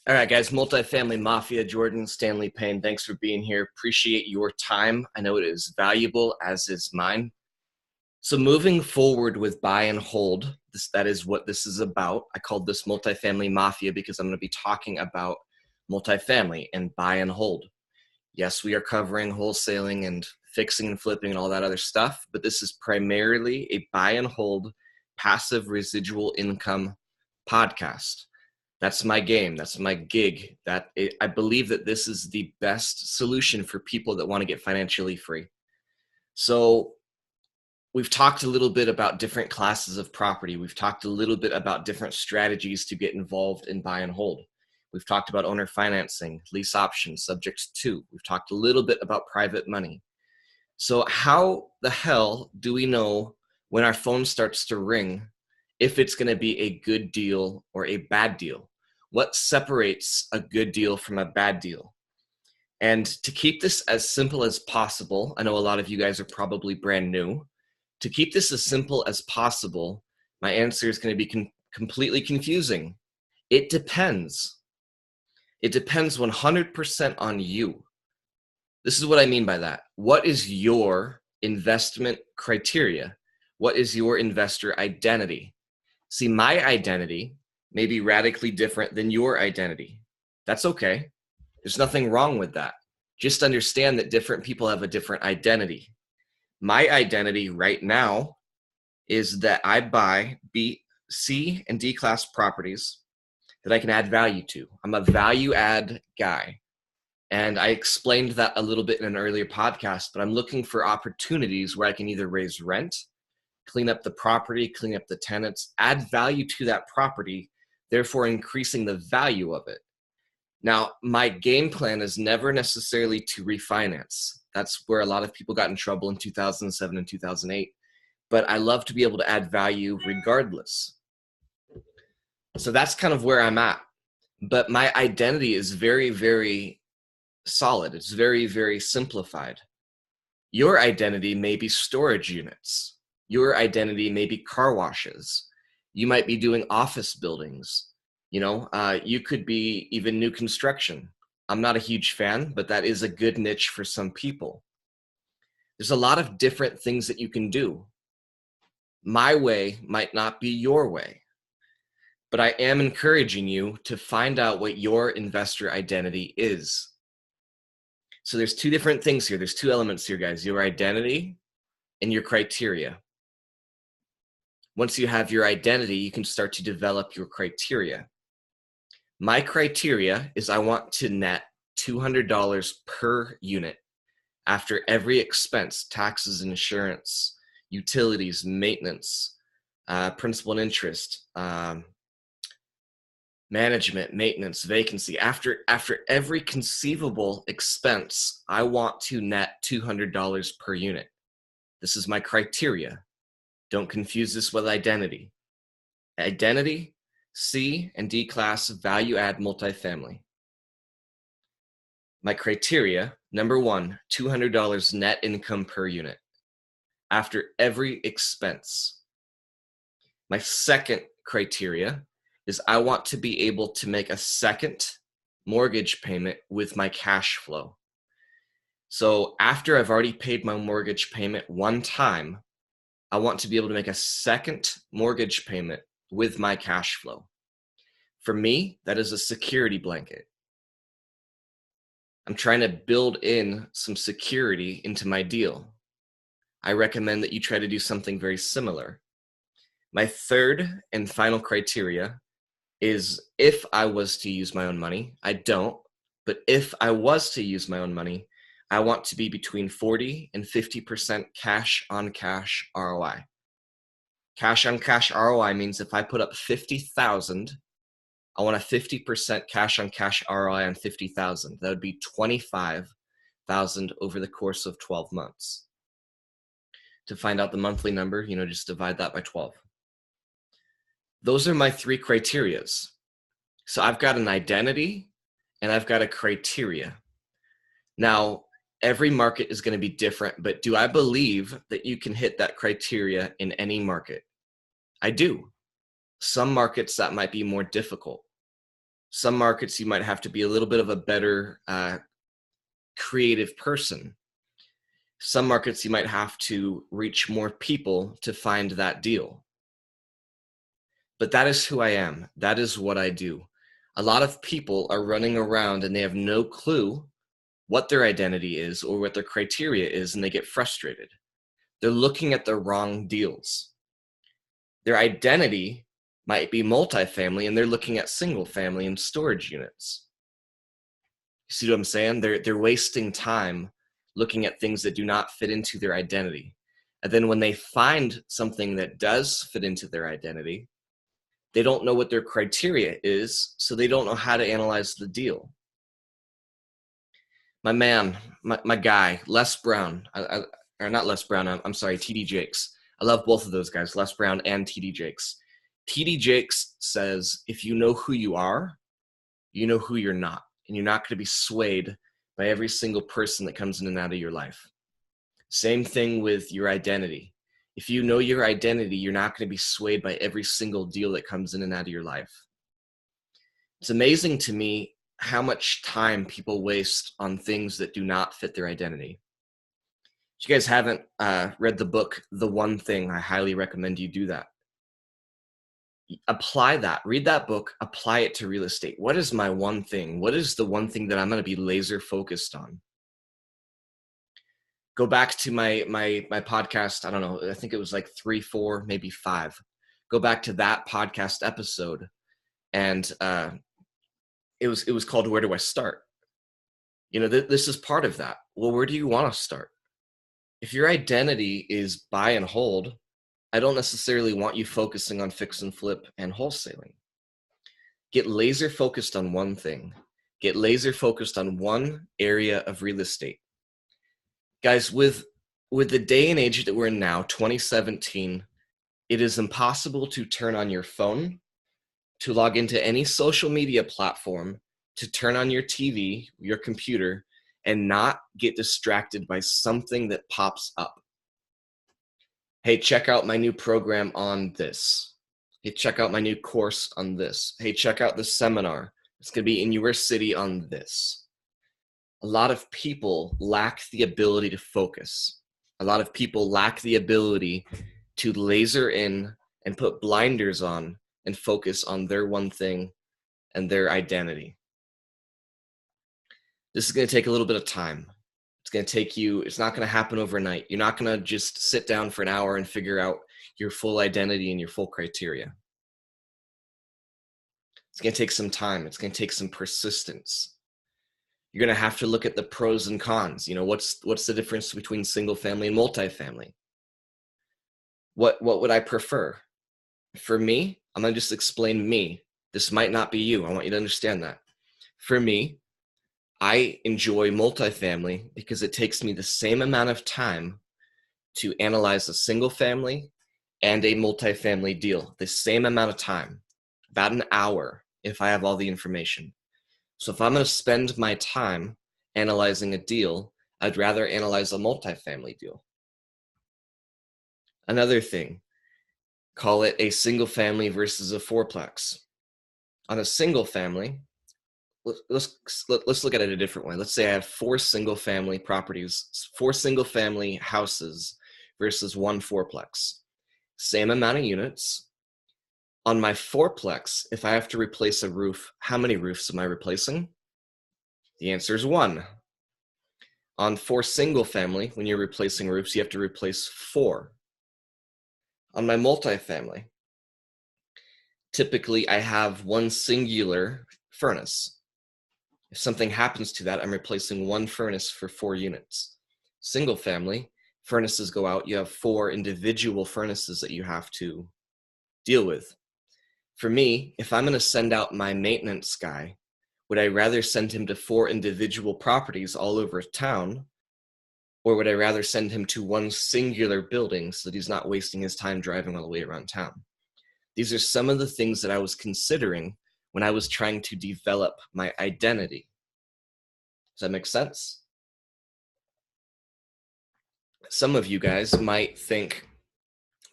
All right, guys, multifamily mafia, Jordan, Stanley Payne, thanks for being here. Appreciate your time. I know it is valuable, as is mine. So moving forward with buy and hold, that is what this is about. I called this multifamily mafia because I'm going to be talking about multifamily and buy and hold. Yes, we are covering wholesaling and fixing and flipping and all that other stuff, but this is primarily a buy and hold passive residual income podcast. That's my game. That's my gig. I believe that this is the best solution for people that want to get financially free. So we've talked a little bit about different classes of property. We've talked a little bit about different strategies to get involved in buy and hold. We've talked about owner financing, lease options, subject to. We've talked a little bit about private money. So how the hell do we know when our phone starts to ring if it's going to be a good deal or a bad deal? What separates a good deal from a bad deal? And to keep this as simple as possible, I know a lot of you guys are probably brand new. To keep this as simple as possible, my answer is going to be completely confusing. It depends. It depends 100% on you. This is what I mean by that. What is your investment criteria? What is your investor identity? See, my identity may be radically different than your identity. That's okay. There's nothing wrong with that. Just understand that different people have a different identity. My identity right now is that I buy B, C, and D class properties that I can add value to. I'm a value add guy. And I explained that a little bit in an earlier podcast, but I'm looking for opportunities where I can either raise rent, clean up the property, clean up the tenants, add value to that property, therefore increasing the value of it. Now, my game plan is never necessarily to refinance. That's where a lot of people got in trouble in 2007 and 2008. But I love to be able to add value regardless. So that's kind of where I'm at. But my identity is very, very solid. It's very, very simplified. Your identity may be storage units. Your identity may be car washes. You might be doing office buildings. You could be even new construction. I'm not a huge fan, but that is a good niche for some people. There's a lot of different things that you can do. My way might not be your way, but I am encouraging you to find out what your investor identity is. So there's two different things here. There's two elements here, guys, your identity and your criteria. Once you have your identity, you can start to develop your criteria. My criteria is I want to net $200 per unit after every expense, taxes, insurance, utilities, maintenance, principal and interest, management, maintenance, vacancy. After every conceivable expense, I want to net $200 per unit. This is my criteria. Don't confuse this with identity. Identity, C and D class value add multifamily. My criteria, number one, $200 net income per unit after every expense. My second criteria is I want to be able to make a second mortgage payment with my cash flow. So after I've already paid my mortgage payment one time, I want to be able to make a second mortgage payment with my cash flow. For me, that is a security blanket. I'm trying to build in some security into my deal. I recommend that you try to do something very similar. My third and final criteria is if I was to use my own money. I don't, but if I was to use my own money, I want to be between 40 and 50% cash on cash ROI. Cash on cash ROI means if I put up 50,000, I want a 50% cash on cash ROI on 50,000. That would be 25,000 over the course of 12 months. To find out the monthly number, just divide that by 12. Those are my three criterias. So I've got an identity and I've got a criteria. Now, every market is going to be different, but do I believe that you can hit that criteria in any market? I do. Some markets that might be more difficult. Some markets you might have to be a little bit of a better creative person. Some markets you might have to reach more people to find that deal. But that is who I am. That is what I do. A lot of people are running around and they have no clue what their identity is or what their criteria is, and they get frustrated. They're looking at the wrong deals. Their identity might be multifamily, and they're looking at single family and storage units. You see what I'm saying? They're wasting time looking at things that do not fit into their identity. And then when they find something that does fit into their identity, they don't know what their criteria is, so they don't know how to analyze the deal. My man, my guy, Les Brown, or not Les Brown, I'm sorry, TD Jakes. I love both of those guys, Les Brown and TD Jakes. TD Jakes says, if you know who you are, you know who you're not, and you're not going to be swayed by every single person that comes in and out of your life. Same thing with your identity. If you know your identity, you're not going to be swayed by every single deal that comes in and out of your life. It's amazing to me how much time people waste on things that do not fit their identity. If you guys haven't read the book, The One Thing, I highly recommend you do that. Apply that. Read that book. Apply it to real estate. What is my one thing? What is the one thing that I'm going to be laser focused on? Go back to my podcast. I don't know. I think it was like 3, 4, maybe 5. Go back to that podcast episode, and it was called "Where Do I Start?" You know, this is part of that. Well, where do you want to start? If your identity is buy and hold, I don't necessarily want you focusing on fix and flip and wholesaling. Get laser focused on one thing. Get laser focused on one area of real estate. Guys, with the day and age that we're in now, 2017, it is impossible to turn on your phone, to log into any social media platform, to turn on your TV, your computer, and not get distracted by something that pops up. Hey, check out my new program on this. Hey, check out my new course on this. Hey, check out this seminar. It's going to be in your city on this. A lot of people lack the ability to focus. A lot of people lack the ability to laser in and put blinders on and focus on their one thing and their identity. This is going to take a little bit of time. It's going to take you, it's not going to happen overnight. You're not going to just sit down for an hour and figure out your full identity and your full criteria. It's going to take some time. It's going to take some persistence. You're going to have to look at the pros and cons. You know, what's the difference between single family and multifamily? What would I prefer? For me, I'm going to just explain me. This might not be you. I want you to understand that. For me, I enjoy multifamily because it takes me the same amount of time to analyze a single family and a multifamily deal. The same amount of time, about an hour if I have all the information. So if I'm going to spend my time analyzing a deal, I'd rather analyze a multifamily deal. Another thing, call it a single family versus a fourplex. On a single family, let's look at it a different way. Let's say I have 4 single family properties, 4 single family houses versus 1 fourplex. Same amount of units. On my fourplex, if I have to replace a roof, how many roofs am I replacing? The answer is 1. On 4 single family, when you're replacing roofs, you have to replace 4. On my multifamily, typically I have 1 singular furnace. If something happens to that, I'm replacing 1 furnace for 4 units. Single family, furnaces go out, you have 4 individual furnaces that you have to deal with. For me, if I'm going to send out my maintenance guy, would I rather send him to 4 individual properties all over town, or would I rather send him to 1 singular building so that he's not wasting his time driving all the way around town? These are some of the things that I was considering when I was trying to develop my identity. Does that make sense? Some of you guys might think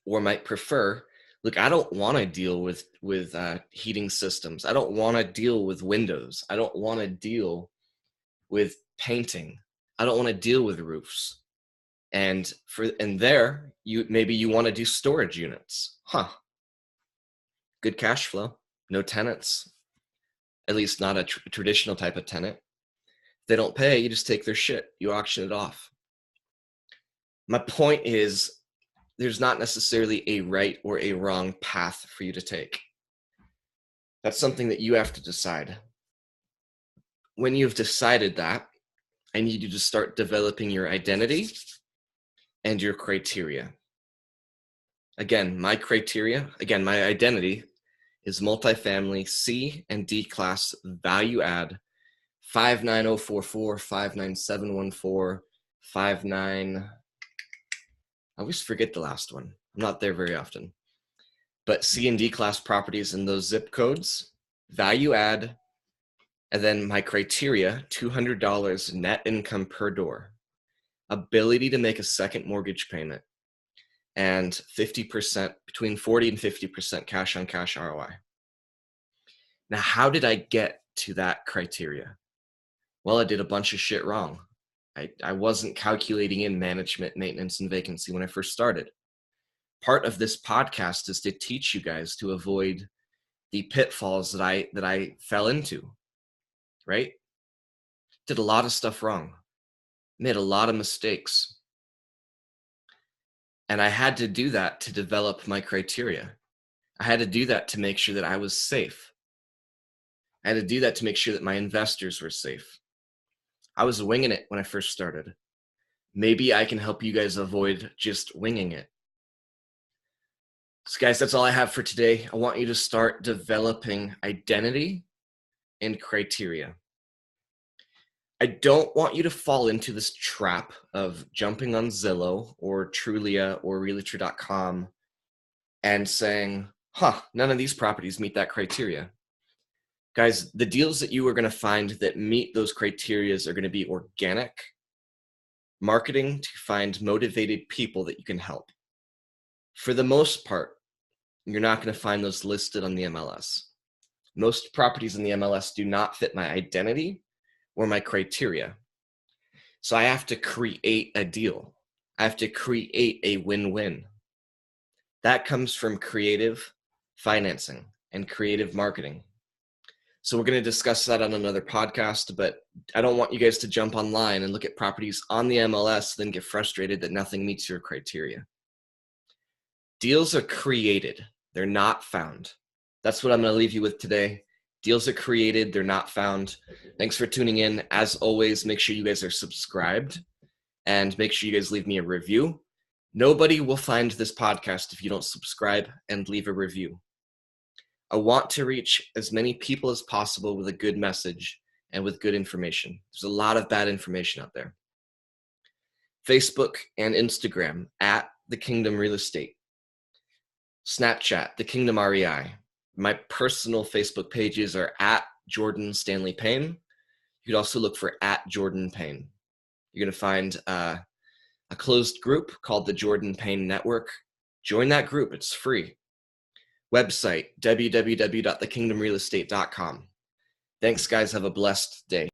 or might prefer Look, I don't want to deal with heating systems. I don't want to deal with windows. I don't want to deal with painting. I don't want to deal with roofs. And there, maybe you want to do storage units. Huh. Good cash flow. No tenants. At least not a traditional type of tenant. If they don't pay, you just take their shit. You auction it off. My point is, there's not necessarily a right or a wrong path for you to take. That's something that you have to decide. When you've decided that, I need you to start developing your identity and your criteria. Again, my identity is multifamily C and D class value add 59044, 59714, 59. I always forget the last one. I'm not there very often. But C and D class properties in those zip codes, value add, and then my criteria, $200 net income per door, ability to make a second mortgage payment, and 50%, between 40 and 50% cash on cash ROI. Now, how did I get to that criteria? Well, I did a bunch of shit wrong. I wasn't calculating in management, maintenance, and vacancy when I first started. Part of this podcast is to teach you guys to avoid the pitfalls that I fell into, right? Did a lot of stuff wrong, made a lot of mistakes. And I had to do that to develop my criteria. I had to do that to make sure that I was safe. I had to do that to make sure that my investors were safe. I was winging it when I first started. Maybe I can help you guys avoid just winging it. So guys, that's all I have for today. I want you to start developing identity and criteria. I don't want you to fall into this trap of jumping on Zillow or Trulia or Realtor.com and saying, none of these properties meet that criteria. Guys, the deals that you are going to find that meet those criteria are going to be organic marketing to find motivated people that you can help. For the most part, you're not going to find those listed on the MLS. Most properties in the MLS do not fit my identity or my criteria. So I have to create a deal. I have to create a win-win. That comes from creative financing and creative marketing. So we're going to discuss that on another podcast, but I don't want you guys to jump online and look at properties on the MLS, then get frustrated that nothing meets your criteria. Deals are created. They're not found. That's what I'm going to leave you with today. Deals are created. They're not found. Thanks for tuning in. As always, make sure you guys are subscribed and make sure you guys leave me a review. Nobody will find this podcast if you don't subscribe and leave a review. I want to reach as many people as possible with a good message and with good information. There's a lot of bad information out there. Facebook and Instagram at The Kingdom Real Estate. Snapchat, The Kingdom REI. My personal Facebook pages are at Jordan Stanley Payne. You could also look for at Jordan Payne. You're going to find a closed group called the Jordan Payne Network. Join that group. It's free. Website, www.thekingdomrealestate.com. Thanks, guys. Have a blessed day.